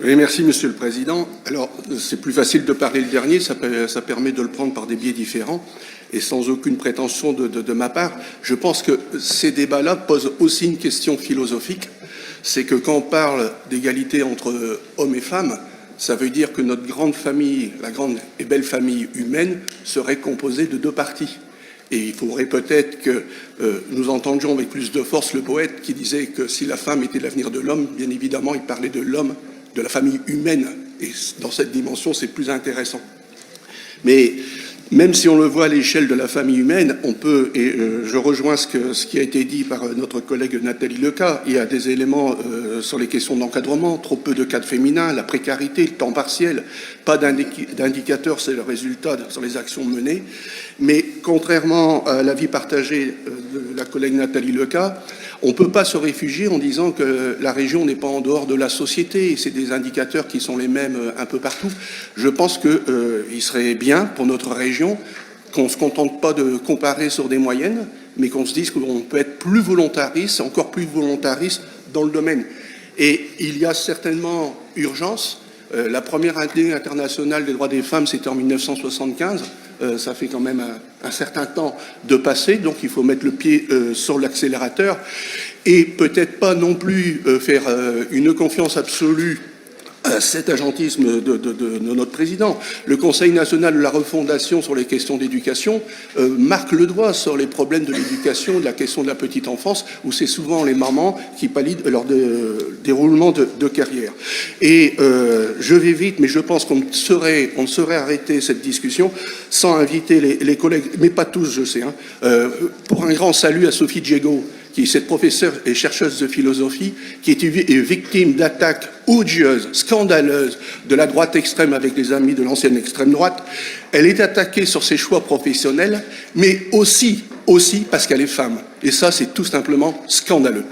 Oui, merci Monsieur le Président. Alors, c'est plus facile de parler le dernier, ça permet de le prendre par des biais différents et sans aucune prétention de ma part. Je pense que ces débats-là posent aussi une question philosophique. C'est que quand on parle d'égalité entre hommes et femmes, ça veut dire que notre grande famille, la grande et belle famille humaine, serait composée de deux parties. Et il faudrait peut-être que nous entendions avec plus de force le poète qui disait que si la femme était l'avenir de l'homme, bien évidemment, il parlait de l'homme, de la famille humaine. Et dans cette dimension, c'est plus intéressant. Mais même si on le voit à l'échelle de la famille humaine, on peut, et je rejoins ce qui a été dit par notre collègue Nathalie Lecas, il y a des éléments sur les questions d'encadrement, trop peu de cadres féminins, la précarité, le temps partiel, pas d'indicateurs, c'est le résultat sur les actions menées. Mais contrairement à l'avis partagé de la collègue Nathalie Lecas, on ne peut pas se réfugier en disant que la région n'est pas en dehors de la société et c'est des indicateurs qui sont les mêmes un peu partout. Je pense qu'il serait bien pour notre région qu'on ne se contente pas de comparer sur des moyennes, mais qu'on se dise qu'on peut être plus volontariste, encore plus volontariste dans le domaine. Et il y a certainement urgence. La première année internationale des droits des femmes, c'était en 1975. Ça fait quand même un certain temps de passer, donc il faut mettre le pied sur l'accélérateur et peut-être pas non plus faire une confiance absolue à cet agentisme de notre président. Le Conseil national de la refondation sur les questions d'éducation marque le doigt sur les problèmes de l'éducation, de la question de la petite enfance, où c'est souvent les mamans qui pallient lors de déroulement de carrière. Et je vais vite, mais je pense qu'on ne saurait arrêter cette discussion sans inviter les collègues, mais pas tous, je sais, pour un grand salut à Sophie Diego, qui est cette professeure et chercheuse de philosophie, qui est victime d'attaques odieuses, scandaleuses de la droite extrême avec les amis de l'ancienne extrême droite. Elle est attaquée sur ses choix professionnels, mais aussi parce qu'elle est femme. Et ça, c'est tout simplement scandaleux.